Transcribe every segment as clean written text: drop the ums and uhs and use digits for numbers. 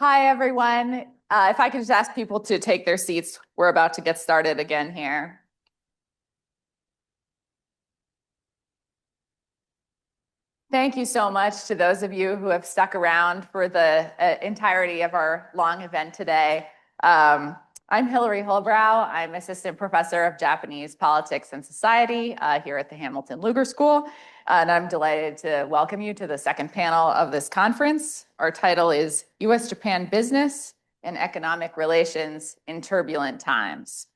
Hi, everyone. If I could just ask people to take their seats, we're about to get started again here. Thank you so much to those of you who have stuck around for the entirety of our long event today. I'm Hilary Holbrow. I'm Assistant Professor of Japanese Politics and Society here at the Hamilton Lugar School. And I'm delighted to welcome you to the second panel of this conference. Our title is U.S. Japan Business and Economic Relations in Turbulent Times.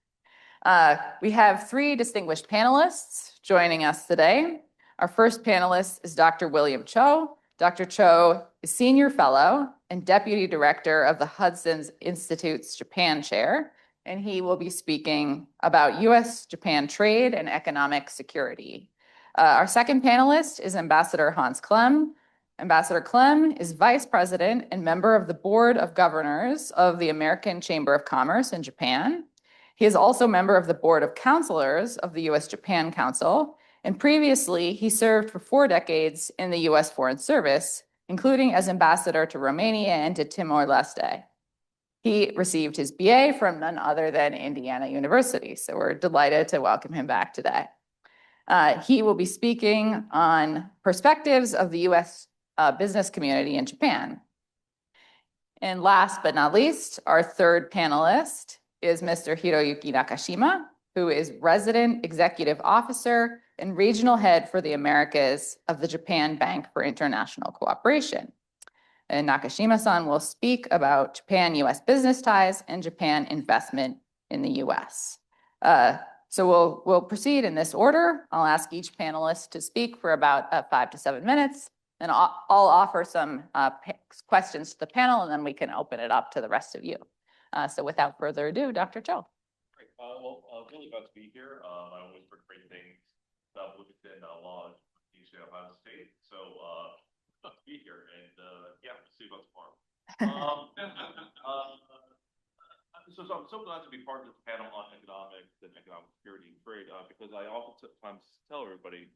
We have three distinguished panelists joining us today. Our first panelist is Dr. William Chou. Dr. Chou is Senior Fellow and Deputy Director of the Hudson Institute's Japan Chair, and he will be speaking about U.S. Japan trade and economic security. Our second panelist is Ambassador Hans Klemm. Ambassador Klemm is Vice President and member of the Board of Governors of the American Chamber of Commerce in Japan. He is also member of the Board of Councilors of the U.S. Japan Council, and previously he served for 4 decades in the U.S. Foreign Service, including as ambassador to Romania and to Timor-Leste. He received his BA from none other than Indiana University, so we're delighted to welcome him back today. He will be speaking on perspectives of the U.S. Business community in Japan. And last but not least, our third panelist is Mr. Hiroyuki Nakashima, who is Resident Executive Officer and Regional Head for the Americas of the Japan Bank for International Cooperation. And Nakashima-san will speak about Japan-U.S. business ties and Japan investment in the U.S. So we'll proceed in this order. I'll ask each panelist to speak for about 5 to 7 minutes, and I'll offer some questions to the panel, and then we can open it up to the rest of you. So without further ado, Dr. Chou. Great. Well, really glad to be here. I always heard great things about Bloomington Law in Ohio State. So glad to be here, and yeah, we'll see about tomorrow. So I'm so glad to be part of this panel on economics and economic security and trade because I oftentimes tell everybody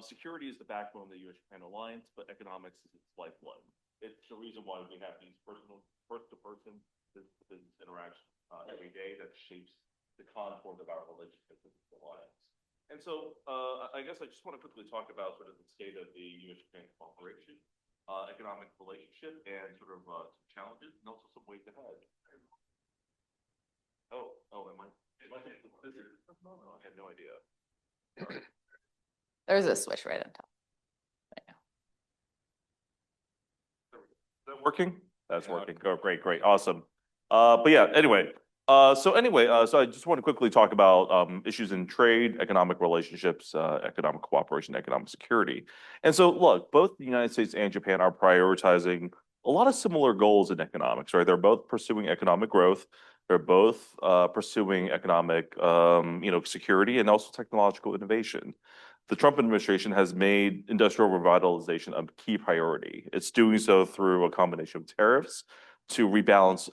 security is the backbone of the U.S.-Japan alliance, but economics is its lifeblood. It's the reason why we have these person-to-person business interaction every day that shapes the contours of our relationship with the alliance. And so I guess I just want to quickly talk about sort of the state of the U.S.-Japan cooperation, economic relationship, and sort of challenges, and also some ways ahead. Am I? No, I had no idea. Sorry. There's a switch right on top. Is that working? That's working. Oh, great, awesome. But yeah, anyway. So I just want to quickly talk about issues in trade, economic relationships, economic cooperation, economic security. And so, look, both the United States and Japan are prioritizing a lot of similar goals in economics, right? They're both pursuing economic growth. They're both pursuing economic, security and also technological innovation. The Trump administration has made industrial revitalization a key priority. It's doing so through a combination of tariffs to rebalance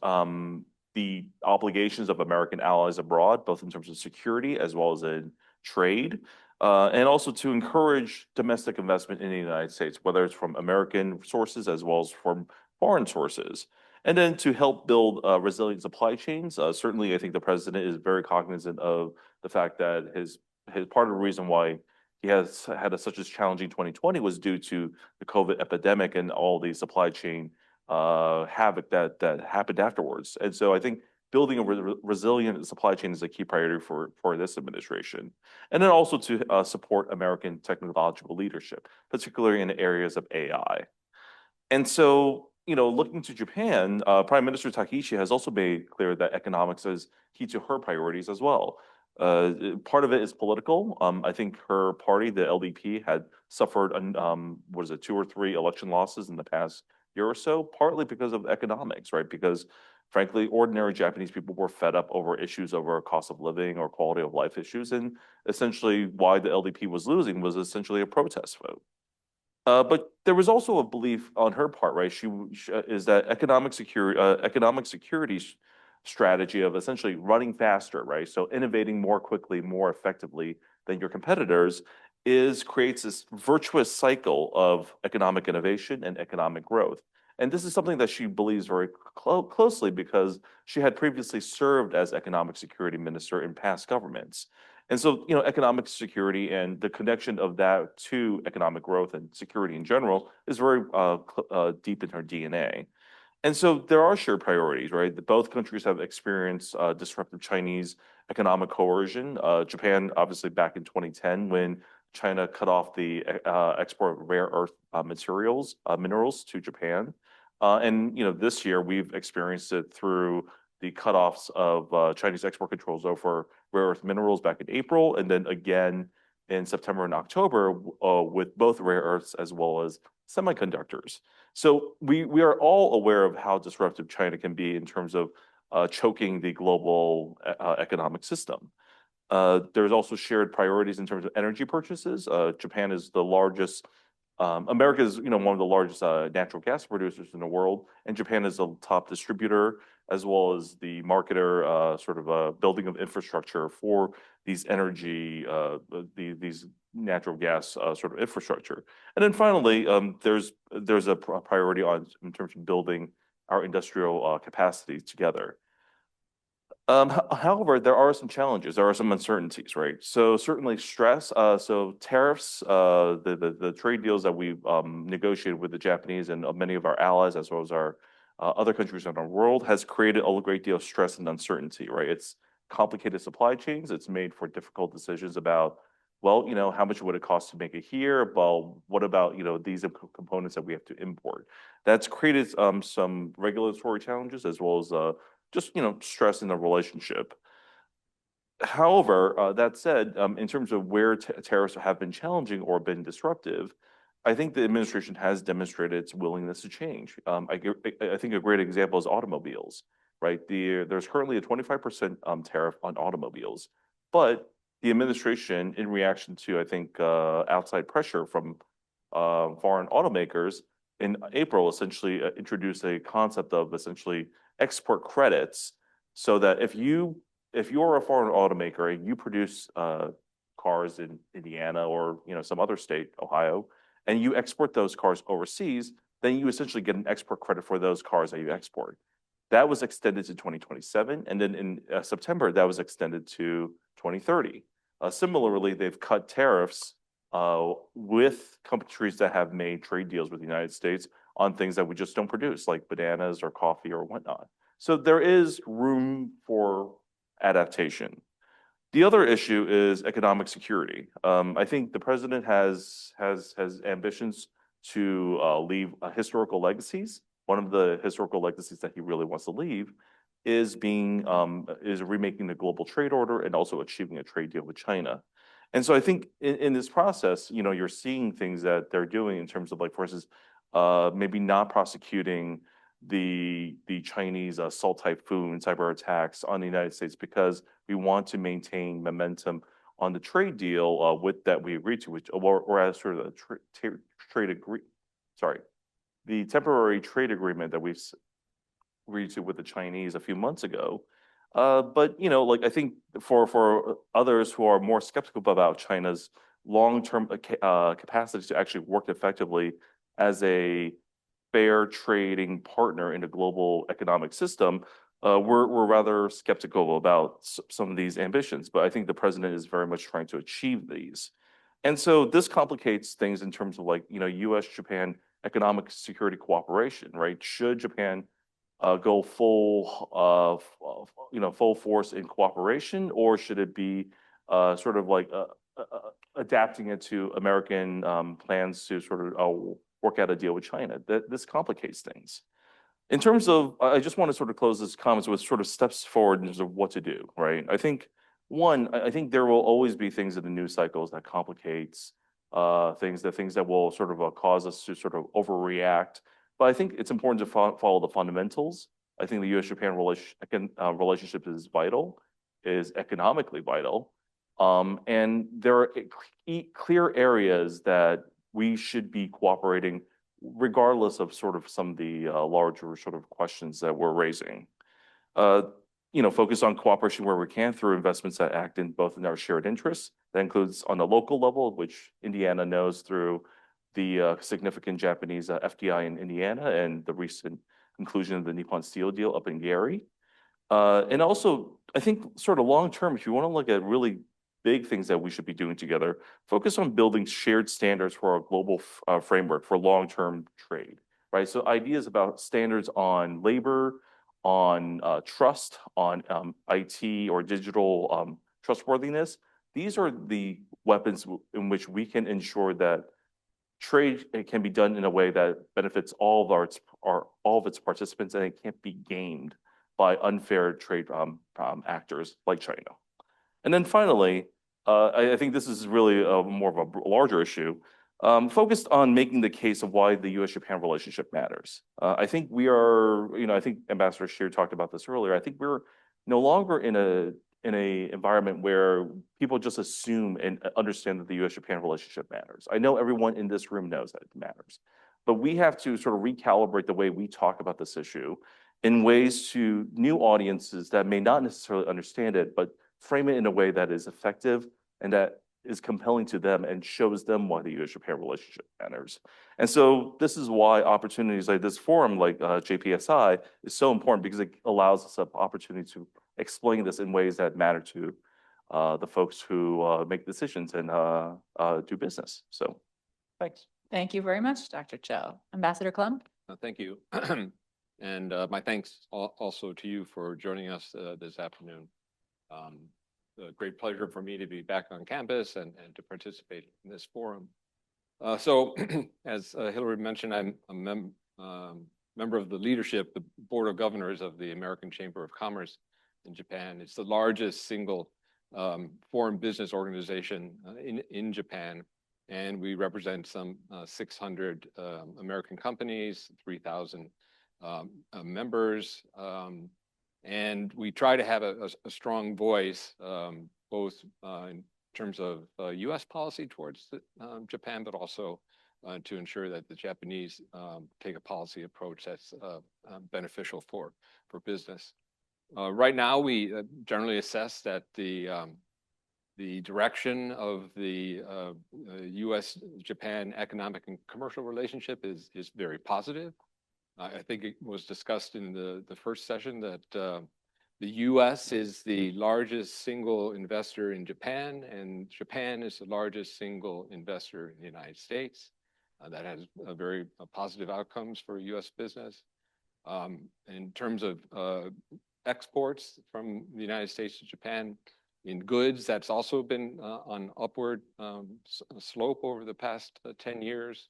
the obligations of American allies abroad, both in terms of security as well as in trade, and also to encourage domestic investment in the United States, whether it's from American sources as well as from foreign sources. And then to help build resilient supply chains, certainly I think the president is very cognizant of the fact that his part of the reason why he has had such a challenging 2020 was due to the COVID epidemic and all the supply chain havoc that happened afterwards. And so I think building a resilient supply chain is a key priority for this administration. And then also to support American technological leadership, particularly in areas of AI. And so, looking to Japan, Prime Minister Takaichi has also made clear that economics is key to her priorities as well. Part of it is political. I think her party, the LDP, had suffered 2 or 3 election losses in the past year or so, partly because of economics, right? Because frankly, ordinary Japanese people were fed up over issues over cost of living or quality of life issues, and essentially why the LDP was losing was essentially a protest vote. But there was also a belief on her part, right? She is that economic security strategy of essentially running faster, right? So innovating more quickly, more effectively than your competitors creates this virtuous cycle of economic innovation and economic growth. And this is something that she believes very closely because she had previously served as economic security minister in past governments. And so, economic security and the connection of that to economic growth and security in general is very deep in her DNA. And so there are shared priorities, right? Both countries have experienced disruptive Chinese economic coercion. Japan, obviously, back in 2010, when China cut off the export of rare earth minerals to Japan. And this year we've experienced it through the cutoffs of Chinese export controls over rare earth minerals back in April, and then again in September and October with both rare earths as well as semiconductors. So we are all aware of how disruptive China can be in terms of choking the global economic system. There's also shared priorities in terms of energy purchases. Japan is the largest. America is, one of the largest natural gas producers in the world, and Japan is the top distributor as well as the marketer, building of infrastructure for these energy, these natural gas sort of infrastructure. And then finally, there's a priority in terms of building our industrial capacity together. However, there are some challenges. There are some uncertainties, right? So certainly stress. So tariffs, the trade deals that we've negotiated with the Japanese and many of our allies, as well as our other countries in our world, has created a great deal of stress and uncertainty, right? It's complicated supply chains. It's made for difficult decisions about, well, how much would it cost to make it here? Well, what about, these components that we have to import? That's created some regulatory challenges as well as just stress in the relationship. However, that said, in terms of where tariffs have been challenging or been disruptive, I think the administration has demonstrated its willingness to change. I think a great example is automobiles, right? There's currently a 25% tariff on automobiles, but the administration, in reaction to, I think, outside pressure from foreign automakers, in April essentially introduced a concept of essentially export credits, so that if you're a foreign automaker and you produce cars in Indiana or some other state, Ohio, and you export those cars overseas, then you essentially get an export credit for those cars that you export. That was extended to 2027, and then in September that was extended to 2030. Similarly, they've cut tariffs with countries that have made trade deals with the United States on things that we just don't produce, like bananas or coffee or whatnot. So there is room for adaptation. The other issue is economic security. I think the president has ambitions to leave historical legacies. One of the historical legacies that he really wants to leave is remaking the global trade order and also achieving a trade deal with China. And so I think in this process, you're seeing things that they're doing in terms of, like, for instance, maybe not prosecuting the Chinese Salt Typhoon cyber attacks on the United States because we want to maintain momentum on the trade deal with that we agreed to, or as sort of the temporary trade agreement that we've agreed to with the Chinese a few months ago. But I think for others who are more skeptical about China's long-term capacity to actually work effectively as a fair trading partner in the global economic system, we're rather skeptical about some of these ambitions. But I think the president is very much trying to achieve these. And so this complicates things in terms of, like, U.S. Japan economic security cooperation, right? Should Japan go full force in cooperation, or should it be adapting it to American plans to sort of work out a deal with China? This complicates things. In terms of, I just want to sort of close this comments with sort of steps forward in terms of what to do, right? I think there will always be things in the news cycles that complicates things that will sort of cause us to sort of overreact. But I think it's important to follow the fundamentals. I think the U.S.-Japan relationship is vital, is economically vital. And there are clear areas that we should be cooperating regardless of sort of some of the larger sort of questions that we're raising. Focus on cooperation where we can through investments that act in both in our shared interests. That includes on the local level, which Indiana knows through the significant Japanese FDI in Indiana and the recent conclusion of the Nippon Steel deal up in Gary. And also, I think sort of long term, if you want to look at really big things that we should be doing together, focus on building shared standards for our global framework for long-term trade, right? So ideas about standards on labor, on trust, on IT or digital trustworthiness. These are the weapons in which we can ensure that trade can be done in a way that benefits all of its participants, and it can't be gamed by unfair trade actors like China. And then finally, I think this is really more of a larger issue, focused on making the case of why the U.S.-Japan relationship matters. I think we are, I think Ambassador Scheer talked about this earlier. I think we're no longer in a environment where people just assume and understand that the U.S.-Japan relationship matters. I know everyone in this room knows that it matters, but we have to sort of recalibrate the way we talk about this issue in ways to new audiences that may not necessarily understand it, but frame it in a way that is effective and that is compelling to them and shows them why the U.S.-Japan relationship matters. And so this is why opportunities like this forum, like JPSI, is so important, because it allows us an opportunity to explain this in ways that matter to the folks who make decisions and do business. So thanks. Thank you very much, Dr. Chou. Ambassador Klemm? Thank you. And my thanks also to you for joining us this afternoon. A great pleasure for me to be back on campus and to participate in this forum. So as Hilary mentioned, I'm a member of the leadership, the Board of Governors of the American Chamber of Commerce in Japan. It's the largest single foreign business organization in Japan. And we represent some 600 American companies, 3,000 members. And we try to have a strong voice, both in terms of U.S. policy towards Japan, but also to ensure that the Japanese take a policy approach that's beneficial for business. Right now, we generally assess that the direction of the U.S.-Japan economic and commercial relationship is very positive. I think it was discussed in the first session that the U.S. is the largest single investor in Japan, and Japan is the largest single investor in the United States. That has very positive outcomes for U.S. business. In terms of exports from the United States to Japan in goods, that's also been on upward slope over the past 10 years.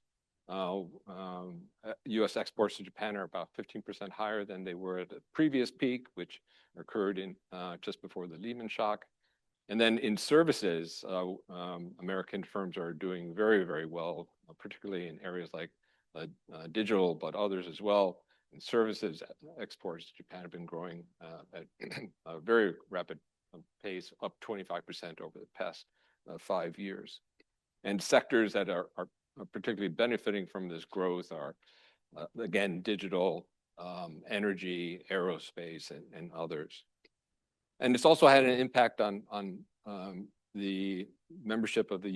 U.S. exports to Japan are about 15% higher than they were at the previous peak, which occurred in just before the Lehman shock. And then in services, American firms are doing very, very well, particularly in areas like digital, but others as well. In services, exports to Japan have been growing at a very rapid pace, up 25% over the past 5 years. And sectors that are particularly benefiting from this growth are, again, digital, energy, aerospace, and others. And it's also had an impact on the membership of the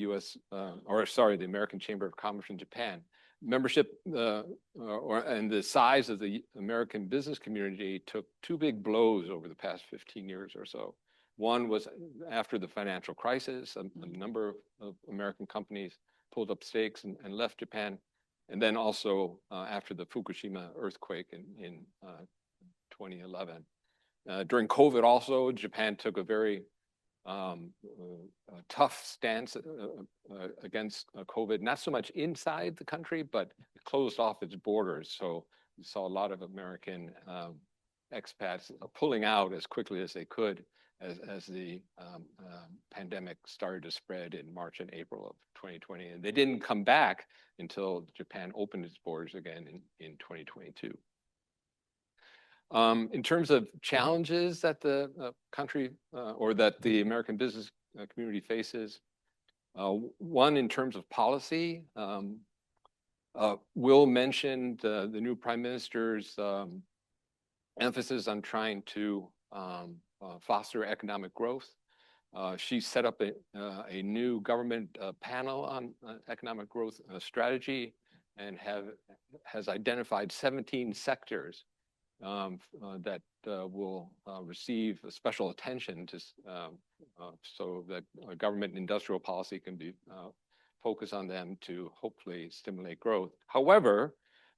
the American Chamber of Commerce in Japan. Membership and the size of the American business community took 2 big blows over the past 15 years or so. One was after the financial crisis, a number of American companies pulled up stakes and left Japan. And then also after the Fukushima earthquake in 2011. During COVID also, Japan took a very tough stance against COVID, not so much inside the country, but it closed off its borders. So we saw a lot of American expats pulling out as quickly as they could as the pandemic started to spread in March and April of 2020. And they didn't come back until Japan opened its borders again in 2022. In terms of challenges that the country or that the American business community faces, one in terms of policy, Will mentioned the new Prime Minister's emphasis on trying to foster economic growth. She set up a new government panel on economic growth strategy and has identified 17 sectors that will receive special attention to, so that government and industrial policy can be focused on them to hopefully stimulate growth. However,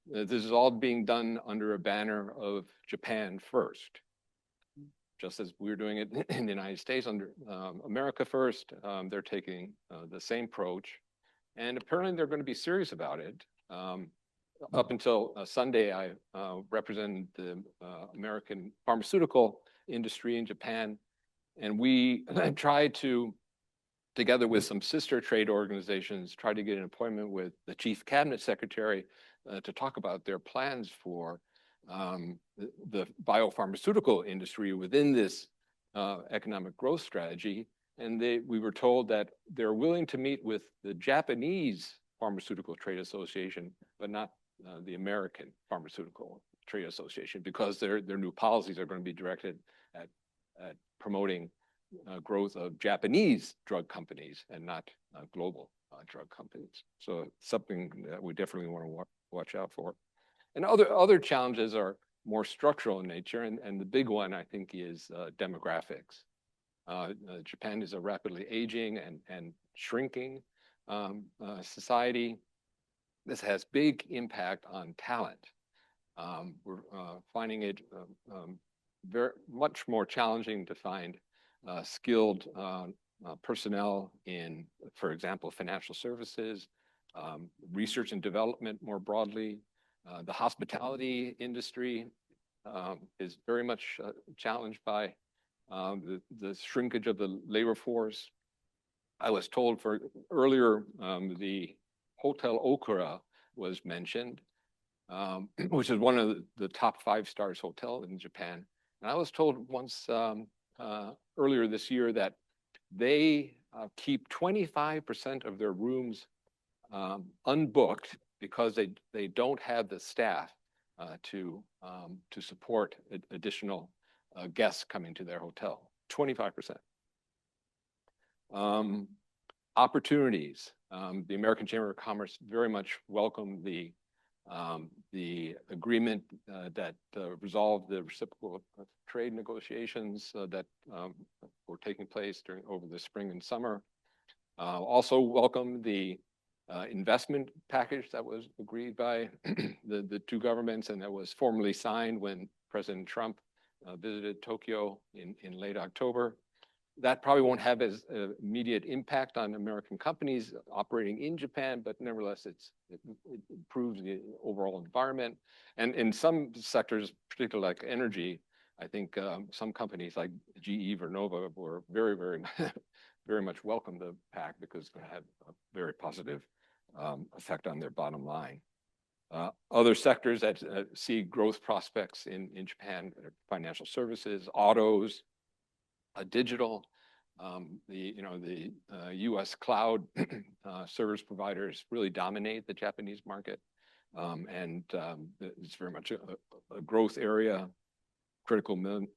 this is all being done under a banner of Japan first. Just as we're doing it in the United States under America first, they're taking the same approach. And apparently they're going to be serious about it. Up until Sunday, I represented the American pharmaceutical industry in Japan. And we tried to, together with some sister trade organizations, try to get an appointment with the chief cabinet secretary to talk about their plans for the biopharmaceutical industry within this economic growth strategy. And we were told that they're willing to meet with the Japanese Pharmaceutical Trade Association, but not the American Pharmaceutical Trade Association, because their new policies are going to be directed at promoting growth of Japanese drug companies and not global drug companies. So something that we definitely want to watch out for. And other challenges are more structural in nature, and the big one, I think, is demographics. Japan is a rapidly aging and shrinking society. This has big impact on talent. We're finding it very much more challenging to find skilled personnel in, for example, financial services, research and development more broadly. The hospitality industry is very much challenged by the shrinkage of the labor force. I was told earlier the Hotel Okura was mentioned, which is one of the top 5 stars hotel in Japan. And I was told once earlier this year that they keep 25% of their rooms unbooked because they don't have the staff to support additional guests coming to their hotel. 25%. Opportunities. The American Chamber of Commerce very much welcomed the agreement that resolved the reciprocal trade negotiations that were taking place over the spring and summer. Also welcomed the investment package that was agreed by the 2 governments and that was formally signed when President Trump visited Tokyo in late October. That probably won't have as immediate impact on American companies operating in Japan, but nevertheless, it improves the overall environment. And in some sectors, particularly like energy, I think some companies like GE Vernova were very, very, very much welcome the pact because it's going to have a very positive effect on their bottom line. Other sectors that see growth prospects in Japan are financial services, autos, digital. The U.S. cloud service providers really dominate the Japanese market, and it's very much a growth area. Critical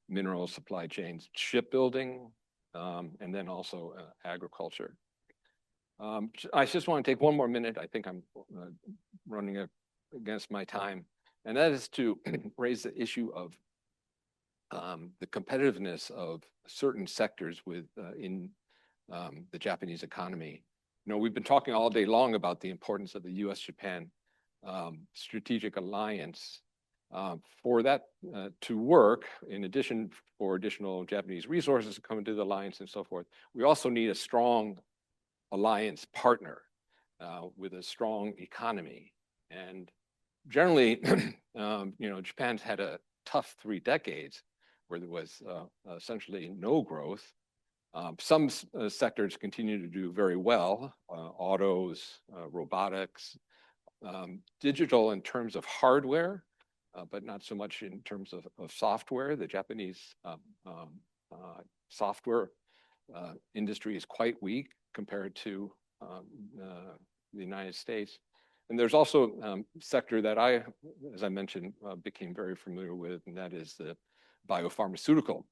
mineral supply chains, shipbuilding, and then also agriculture. I just want to take one more minute. I think I'm running against my time, and that is to raise the issue of the competitiveness of certain sectors in the Japanese economy. We've been talking all day long about the importance of the U.S. Japan strategic alliance. For that to work, in addition for additional Japanese resources to come into the alliance and so forth, we also need a strong alliance partner with a strong economy. And generally, Japan's had a tough 3 decades where there was essentially no growth. Some sectors continue to do very well, autos, robotics, digital in terms of hardware, but not so much in terms of software. The Japanese software industry is quite weak compared to the United States. And there's also a sector that as I mentioned, became very familiar with, and that is the biopharmaceutical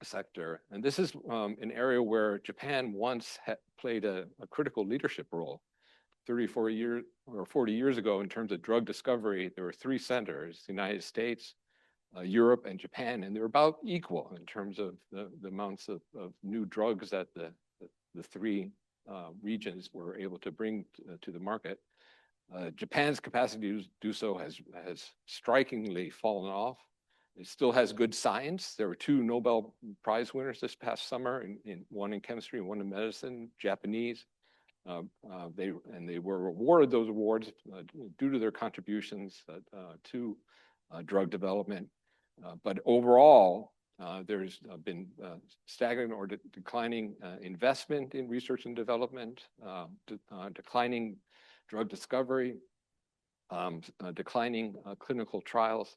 sector. And this is an area where Japan once played a critical leadership role. 34 years or 40 years ago, in terms of drug discovery, there were three centers: the United States, Europe, and Japan, and they're about equal in terms of the amounts of new drugs that the three regions were able to bring to the market. Japan's capacity to do so has strikingly fallen off. It still has good science. There were two Nobel Prize winners this past summer, one in chemistry and one in medicine, Japanese. They were awarded those awards due to their contributions to drug development. But overall, there's been stagnant or declining investment in research and development, declining drug discovery, declining clinical trials,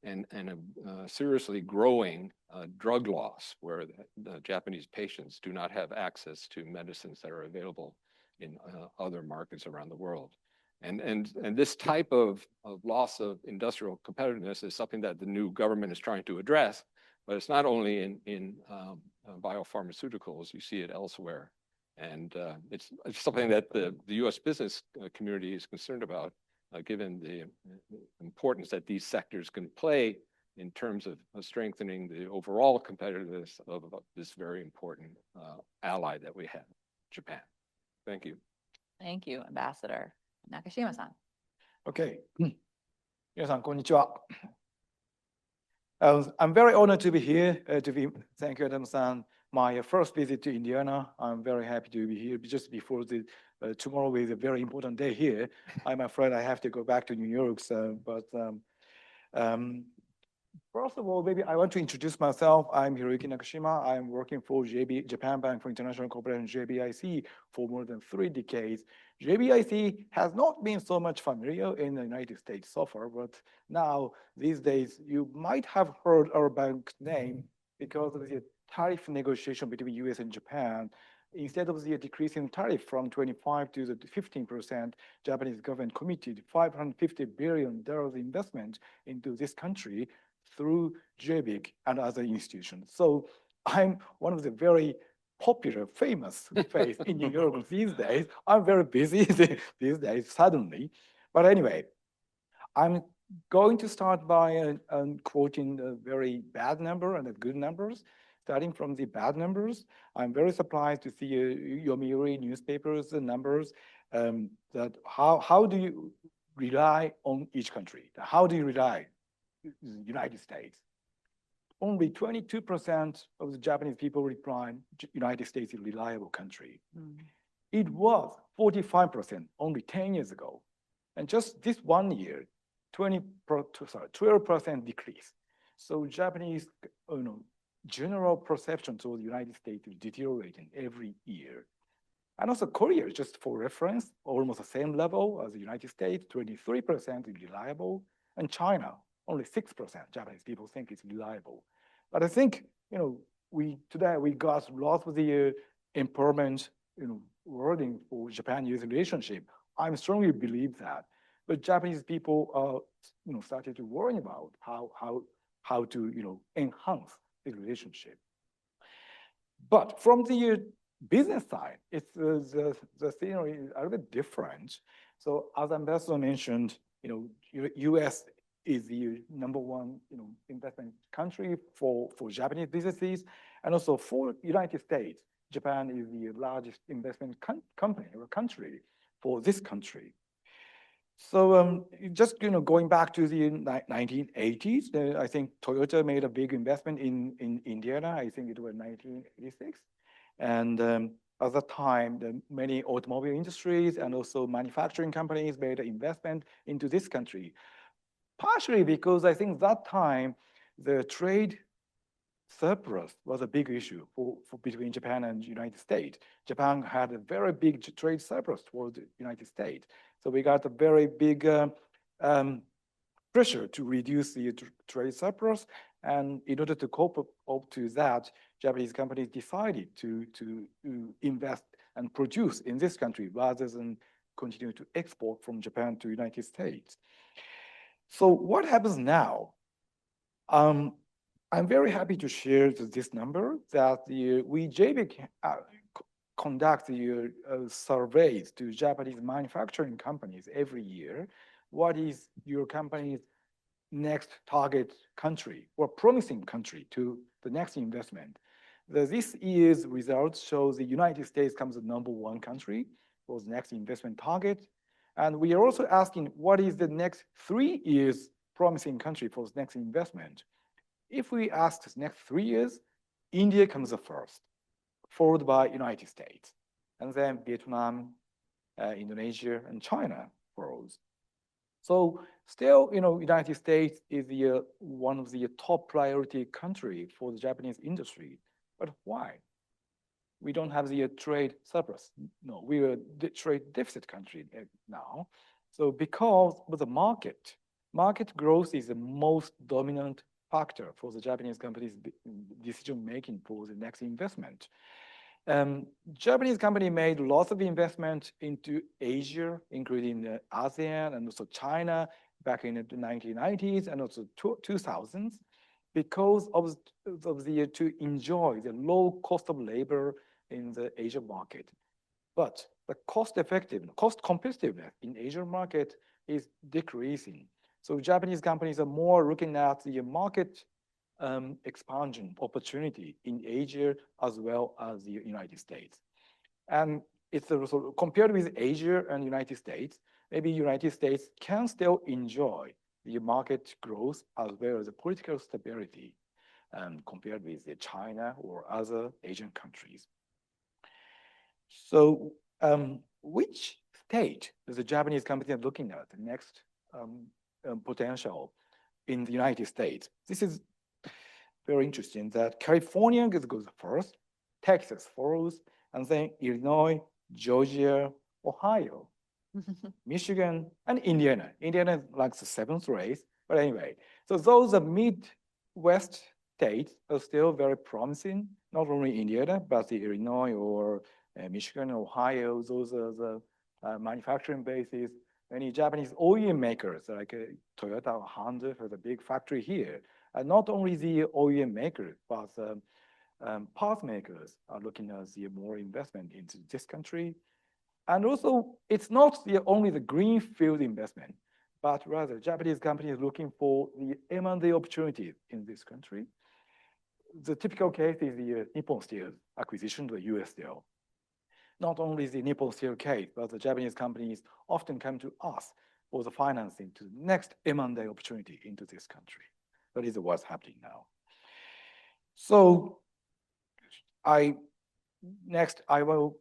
and a seriously growing drug loss, where the Japanese patients do not have access to medicines that are available in other markets around the world. And this type of loss of industrial competitiveness is something that the new government is trying to address, but it's not only in biopharmaceuticals, you see it elsewhere. And it's something that the U.S. business community is concerned about, given the importance that these sectors can play in terms of strengthening the overall competitiveness of this very important ally that we have, Japan. Thank you. Thank you, Ambassador. Nakashima-san. Okay. 皆さん、こんにちは。I'm very honored to be here. Thank you, Adam-san. My first visit to Indiana. I'm very happy to be here just before tomorrow is a very important day here. I'm afraid I have to go back to New York. First of all, maybe I want to introduce myself. I'm Hiroyuki Nakashima. I'm working for Japan Bank for International Cooperation, JBIC, for more than 3 decades. JBIC has not been so much familiar in the United States so far, but now, these days, you might have heard our bank's name because of the tariff negotiation between U.S. and Japan. Instead of the decreasing tariff from 25 to the 15%, Japanese government committed $550 billion investment into this country through JBIC and other institutions. So I'm one of the very popular, famous face in New York these days. I'm very busy these days, suddenly. But anyway, I'm going to start by quoting the very bad number and the good numbers. Starting from the bad numbers, I'm very surprised to see Yomiuri newspapers numbers. That how do you rely on each country? How do you rely on the United States? Only 22% of the Japanese people reply United States is a reliable country. It was 45% only 10 years ago. And just this 1 year, 12% decrease. So Japanese general perception toward the United States is deteriorating every year. And also Korea, just for reference, almost the same level as the United States, 23% is reliable. And China, only 6% Japanese people think it's reliable. But I think, today we got lots of the empowerment, wording for Japan-U.S. relationship. I strongly believe that. But Japanese people are, started to worry about how to, enhance the relationship. But from the business side, it's the scenery is a little bit different. So as Ambassador mentioned, U.S. is the #1, investment country for Japanese businesses, and also for United States, Japan is the largest investment company or country for this country. So just going back to the 1980s, I think Toyota made a big investment in Indiana. I think it was 1986, and at that time, many automobile industries and also manufacturing companies made an investment into this country. Partially because I think that time the trade surplus was a big issue for between Japan and the United States. Japan had a very big trade surplus towards the United States. So we got a very big pressure to reduce the trade surplus. And in order to cope up to that, Japanese companies decided to invest and produce in this country rather than continue to export from Japan to the United States. So what happens now? I'm very happy to share this number that we JBIC conduct surveys to Japanese manufacturing companies every year. What is your company's next target country or promising country to the next investment? This year's results shows the United States comes the #1 country for the next investment target. And we are also asking what is the next 3 years promising country for the next investment? If we ask the next 3 years, India comes the first, followed by United States, and then Vietnam, Indonesia, and China follows. So still, United States is one of the top priority country for the Japanese industry. But why? We don't have the trade surplus. No, we are a trade deficit country now. So because of the market growth is the most dominant factor for the Japanese companies' decision-making for the next investment. Japanese company made lots of investment into Asia, including ASEAN and also China back in the 1990s and also 2000s, because of to enjoy the low cost of labor in the Asian market. But the cost competitiveness in Asian market is decreasing. So Japanese companies are more looking at the market expansion opportunity in Asia as well as the United States. And it's also compared with Asia and United States, maybe United States can still enjoy the market growth as well as the political stability compared with China or other Asian countries. So which state is the Japanese company looking at the next potential in the United States? This is very interesting that California goes first, Texas follows, and then Illinois, Georgia, Ohio, Michigan, and Indiana. Indiana is like the 7th race, but anyway. So those are Midwest states are still very promising, not only Indiana, but the Illinois or Michigan, Ohio, those are the manufacturing bases. Many Japanese OEM makers like Toyota or Honda has a big factory here. And not only the OEM makers, but parts makers are looking at the more investment into this country. And also, it's not only the greenfield investment, but rather Japanese companies looking for the M&A opportunities in this country. The typical case is the Nippon Steel acquisition of the U.S. Steel. Not only the Nippon Steel case, but the Japanese companies often come to us for the financing to the next M&A opportunity into this country. That is what's happening now. So next I will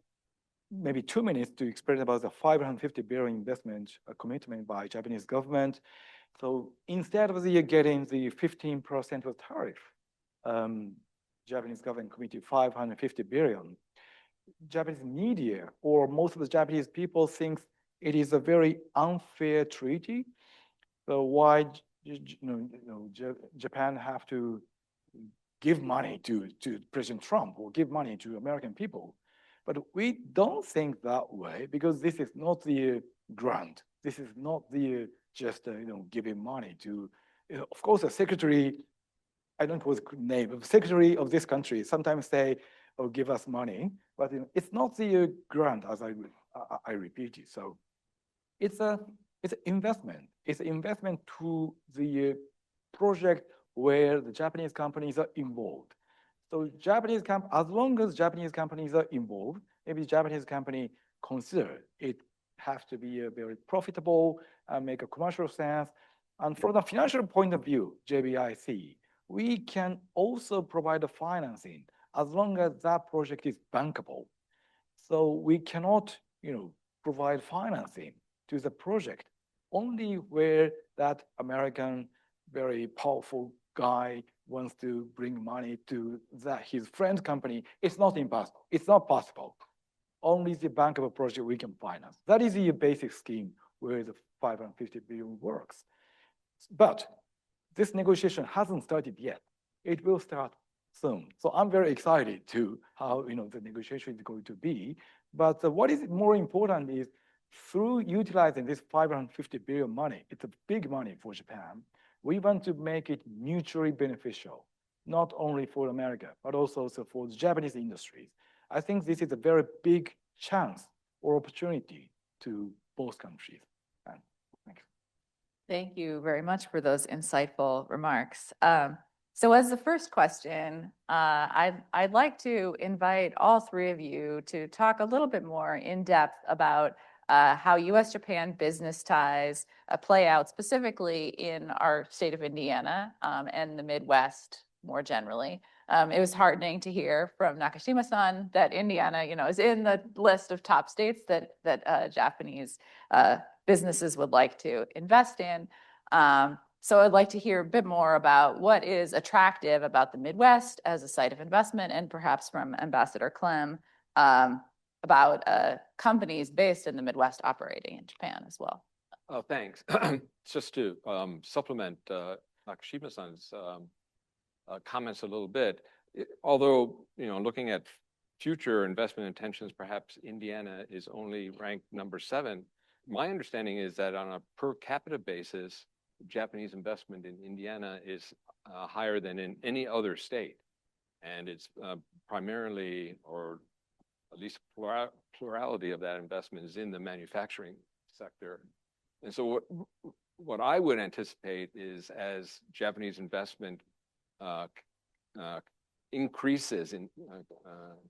maybe 2 minutes to explain about the 550 billion investment commitment by Japanese government. So instead of getting the 15% of tariff, Japanese government committed 550 billion. Japanese media or most of the Japanese people think it is a very unfair treaty. So why Japan have to give money to President Trump or give money to American people? But we don't think that way because this is not the grant. This is not the just giving money to. Of course, the secretary, I don't know the name, but the secretary of this country sometimes say, "Oh, give us money," but it's not the grant, as I repeat it. So it's an investment. It's an investment to the project where the Japanese companies are involved. So as long as Japanese companies are involved, maybe Japanese company consider it has to be very profitable and make a commercial sense. And from the financial point of view, JBIC, we can also provide the financing as long as that project is bankable. So we cannot, provide financing to the project only where that American very powerful guy wants to bring money to his friend's company. It's not impossible. It's not possible. Only the bankable project we can finance. That is the basic scheme where the 550 billion works. But this negotiation hasn't started yet. It will start soon. So I'm very excited to how the negotiation is going to be. But what is more important is through utilizing this 550 billion money, it's a big money for Japan. We want to make it mutually beneficial. not only for America, but also for the Japanese industries. I think this is a very big chance or opportunity to both countries. And thanks. Thank you very much for those insightful remarks. So as the first question, I'd like to invite all three of you to talk a little bit more in depth about how U.S.-Japan business ties play out specifically in our state of Indiana and the Midwest more generally. It was heartening to hear from Nakashima-san that Indiana, is in the list of top states that Japanese businesses would like to invest in. So I'd like to hear a bit more about what is attractive about the Midwest as a site of investment, and perhaps from Ambassador Klemm about companies based in the Midwest operating in Japan as well. Oh, thanks. Just to supplement Nakashima-san's comments a little bit, although looking at future investment intentions, perhaps Indiana is only ranked number 7. My understanding is that on a per capita basis, Japanese investment in Indiana is higher than in any other state. And it's primarily, or at least plurality of that investment is in the manufacturing sector. And so what I would anticipate is as Japanese investment increases in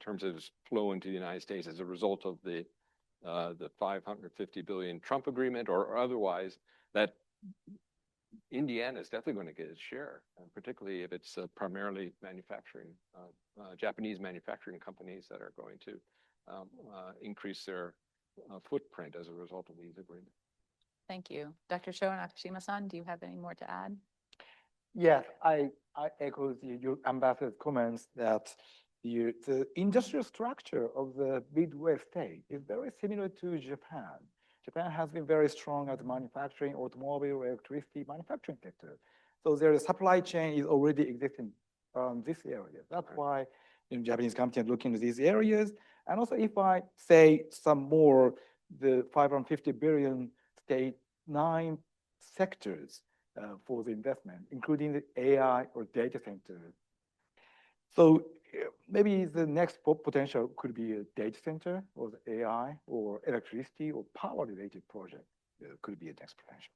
terms of flow into the United States as a result of the $550 billion Trump agreement or otherwise, that Indiana is definitely going to get its share, and particularly if it's primarily manufacturing, Japanese manufacturing companies that are going to increase their footprint as a result of these agreements. Thank you. Dr. Chou and Nakashima-san, do you have any more to add? Yes, I echo your ambassador's comments that the industrial structure of the Midwest state is very similar to Japan. Japan has been very strong at manufacturing, automobile, electricity, manufacturing sector. So their supply chain is already existing around this area. That's why Japanese companies are looking at these areas. And also, if I say some more, the 550 billion state 9 sectors for the investment, including the AI or data centers. So maybe the next potential could be a data center or the AI or electricity or power related project could be a next potential.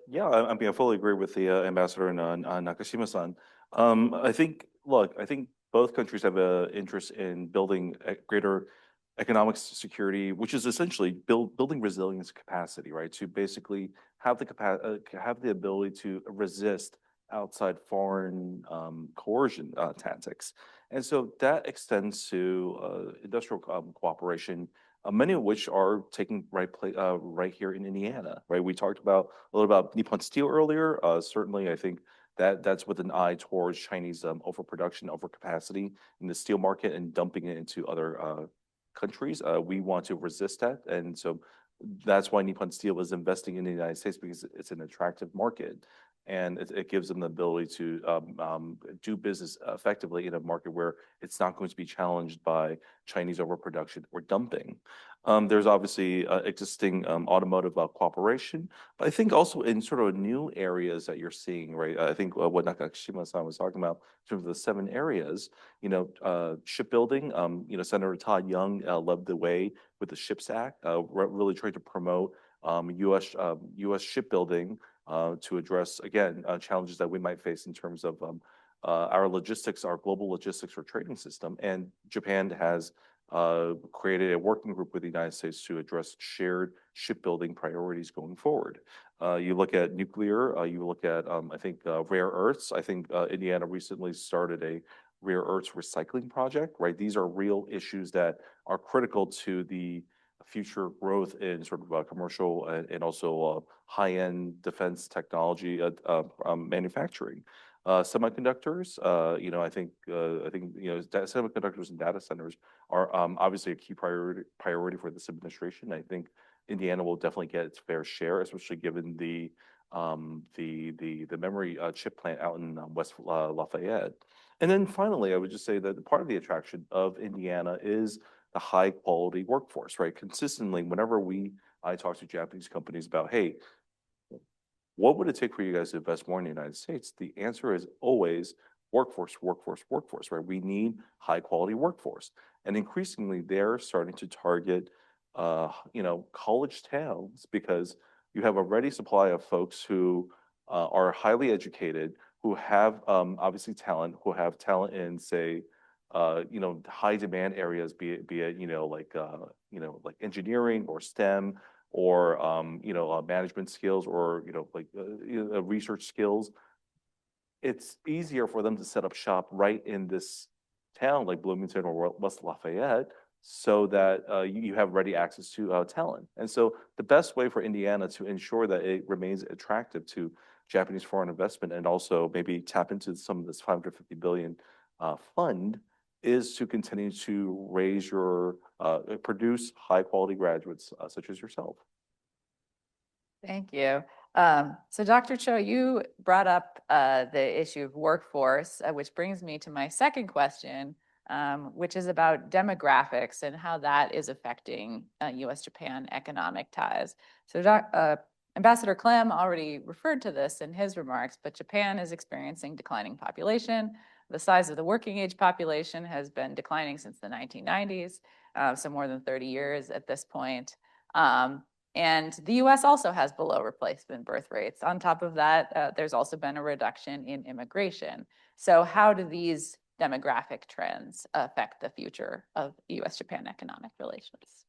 Yeah, I mean, I fully agree with the ambassador and Nakashima-san. I think both countries have an interest in building greater economic security, which is essentially building resilience capacity, right? To basically have the ability to resist outside foreign coercion tactics. And so that extends to industrial cooperation, many of which are taking right here in Indiana, right? We talked a little about Nippon Steel earlier. Certainly, I think that's with an eye towards Chinese overproduction, overcapacity in the steel market and dumping it into other countries. We want to resist that. And so that's why Nippon Steel is investing in the United States, because it's an attractive market. And it gives them the ability to do business effectively in a market where it's not going to be challenged by Chinese overproduction or dumping. There's obviously existing automotive cooperation, but I think also in sort of new areas that you're seeing, right? I think what Nakashima-san was talking about in terms of the 7 areas, shipbuilding, Senator Todd Young led the way with the SHIPS Act, really trying to promote U.S. shipbuilding to address, again, challenges that we might face in terms of our logistics, our global logistics or trading system. And Japan has created a working group with the United States to address shared shipbuilding priorities going forward. You look at nuclear, you look at, I think, rare earths. I think Indiana recently started a rare earths recycling project, right? These are real issues that are critical to the future growth in sort of commercial and also high-end defense technology manufacturing. Semiconductors, I think semiconductors and data centers are obviously a key priority for this administration. I think Indiana will definitely get its fair share, especially given the memory chip plant out in West Lafayette. And then finally, I would just say that part of the attraction of Indiana is the high quality workforce, right? Consistently, whenever I talk to Japanese companies about, hey, what would it take for you guys to invest more in the United States? The answer is always workforce, workforce, workforce, right? We need high quality workforce. And increasingly they're starting to target, college towns because you have a ready supply of folks who are highly educated, who have obviously talent, who have talent in, say, high demand areas, be it like engineering or STEM or management skills or research skills. It's easier for them to set up shop right in this town like Bloomington or West Lafayette, so that you have ready access to talent. And so the best way for Indiana to ensure that it remains attractive to Japanese foreign investment and also maybe tap into some of this 550 billion fund is to continue to raise your, produce high quality graduates such as yourself. Thank you. So Dr. Chou, you brought up the issue of workforce, which brings me to my second question, which is about demographics and how that is affecting U.S.-Japan economic ties. So Ambassador Klemm already referred to this in his remarks, but Japan is experiencing declining population. The size of the working age population has been declining since the 1990s, so more than 30 years at this point. And the U.S. also has below replacement birth rates. On top of that, there's also been a reduction in immigration. So how do these demographic trends affect the future of U.S.-Japan economic relations?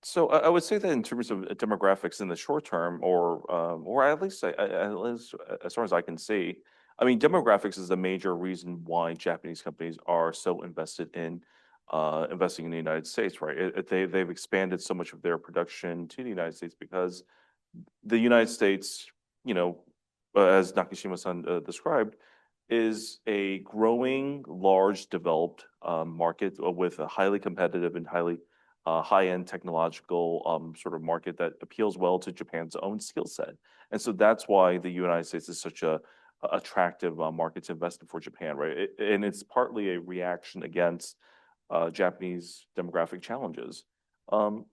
So I would say that in terms of demographics in the short term, or at least as far as I can see, I mean, demographics is a major reason why Japanese companies are so invested in investing in the United States, right? They've expanded so much of their production to the United States because the United States, as Nakashima-san described, is a growing, large, developed market with a highly competitive and highly high-end technological sort of market that appeals well to Japan's own skill set. And so that's why the United States is such a attractive market to invest in for Japan, right? And it's partly a reaction against Japanese demographic challenges.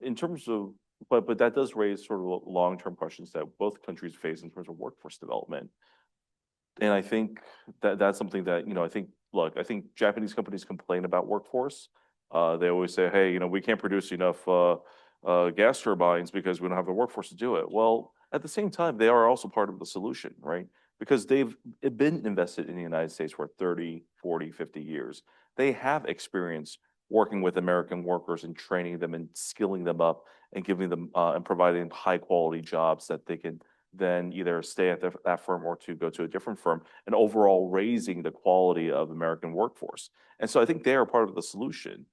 In terms of, but that does raise sort of long-term questions that both countries face in terms of workforce development. And I think that that's something that, I think Japanese companies complain about workforce. They always say, hey, we can't produce enough gas turbines because we don't have the workforce to do it. Well, at the same time, they are also part of the solution, right? Because they've been invested in the United States for 30, 40, 50 years. They have experience working with American workers and training them and skilling them up and giving them and providing high quality jobs that they can then either stay at that firm or to go to a different firm, and overall raising the quality of American workforce. And so I think they are part of the solution.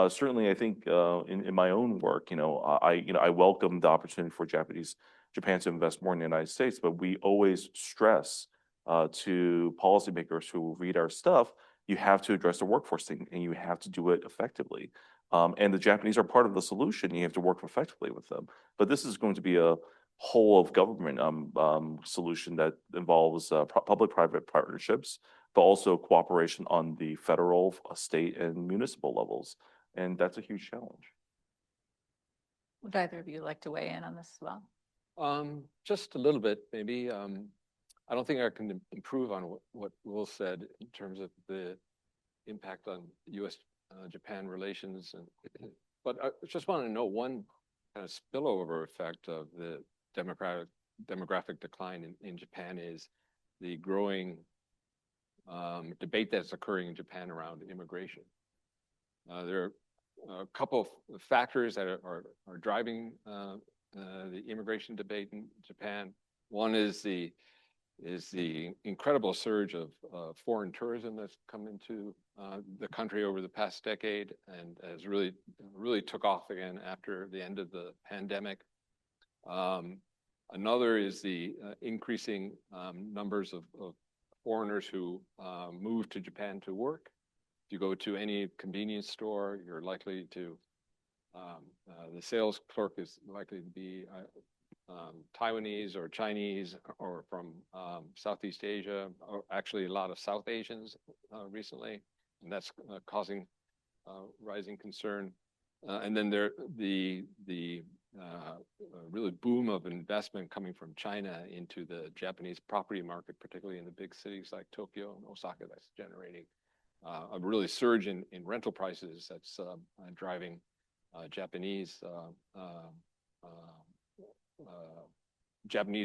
Certainly, I think in my own work, I welcome the opportunity for Japan to invest more in the United States, but we always stress to policymakers who read our stuff, you have to address the workforce thing and you have to do it effectively. And the Japanese are part of the solution. You have to work effectively with them. But this is going to be a whole of government solution that involves public-private partnerships, but also cooperation on the federal, state, and municipal levels. And that's a huge challenge. Would either of you like to weigh in on this as well? Just a little bit, maybe. I don't think I can improve on what Will said in terms of the impact on U.S.-Japan relations. But I just want to know one kind of spillover effect of the demographic decline in Japan is the growing debate that's occurring in Japan around immigration. There are a couple of factors that are driving the immigration debate in Japan. One is the incredible surge of foreign tourism that's come into the country over the past decade and has really took off again after the end of the pandemic. Another is the increasing numbers of foreigners who move to Japan to work. If you go to any convenience store, you're likely to, the sales clerk is likely to be Taiwanese or Chinese or from Southeast Asia, or actually a lot of South Asians recently, and that's causing rising concern. And then the a really boom of investment coming from China into the Japanese property market, particularly in the big cities like Tokyo and Osaka, that's generating a really surge in rental prices that's driving Japanese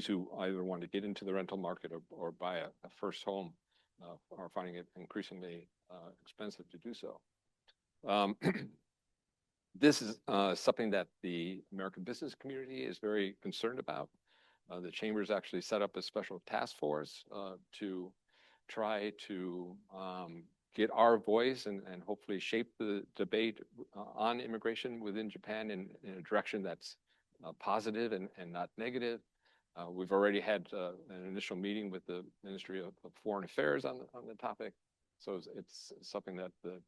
who either want to get into the rental market or buy a first home are finding it increasingly expensive to do so. This is something that the American business community is very concerned about. The Chamber's actually set up a special task force to try to get our voice and hopefully shape the debate on immigration within Japan in a direction that's positive and not negative. We've already had an initial meeting with the Ministry of Foreign Affairs on the topic. So it's something that the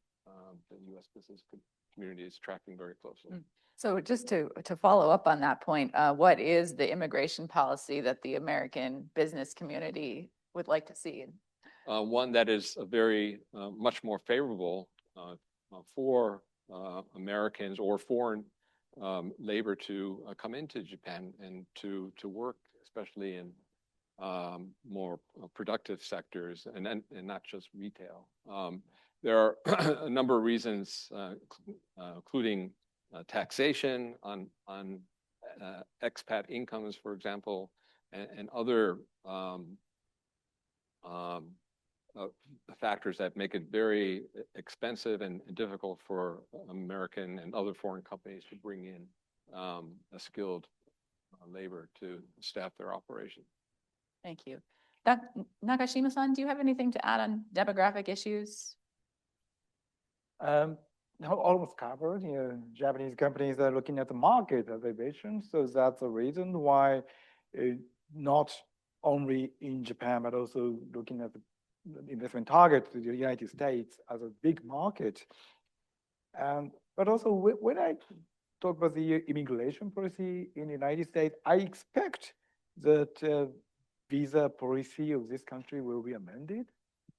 U.S. business community is tracking very closely. So just to follow up on that point, what is the immigration policy that the American business community would like to see? One that is very much more favorable for Americans or foreign labor to come into Japan and to work, especially in more productive sectors and not just retail. There are a number of reasons, including taxation on expat incomes, for example, and other factors that make it very expensive and difficult for American and other foreign companies to bring in a skilled labor to staff their operation. Thank you. Nakashima-san, do you have anything to add on demographic issues? Almost covered. Japanese companies are looking at the market evaluation, so that's the reason why not only in Japan but also looking at the investment target to the United States as a big market. But also when I talk about the immigration policy in the United States, I expect that visa policy of this country will be amended,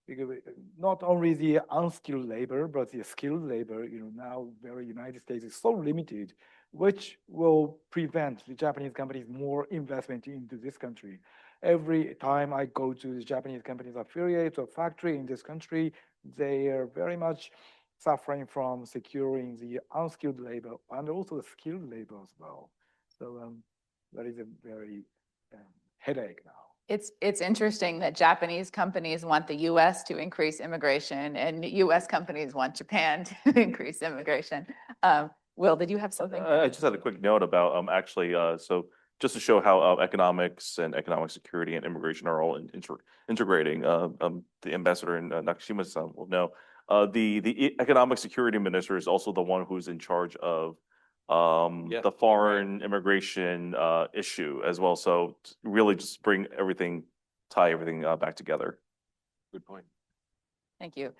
because not only the unskilled labor, but the skilled labor, now very United States is so limited, which will prevent the Japanese companies more investment into this country. Every time I go to the Japanese companies affiliate or factory in this country, they are very much suffering from securing the unskilled labor and also the skilled labor as well. So that is a very headache now. It's interesting that Japanese companies want the U.S. to increase immigration and U.S. companies want Japan to increase immigration. Will, did you have something? I just had a quick note about actually, so just to show how economics and economic security and immigration are all integrating, the ambassador in Nakashima-san will know, the economic security minister is also the one who's in charge of the foreign immigration issue as well. So really just tie everything back together. Good point. Thank you.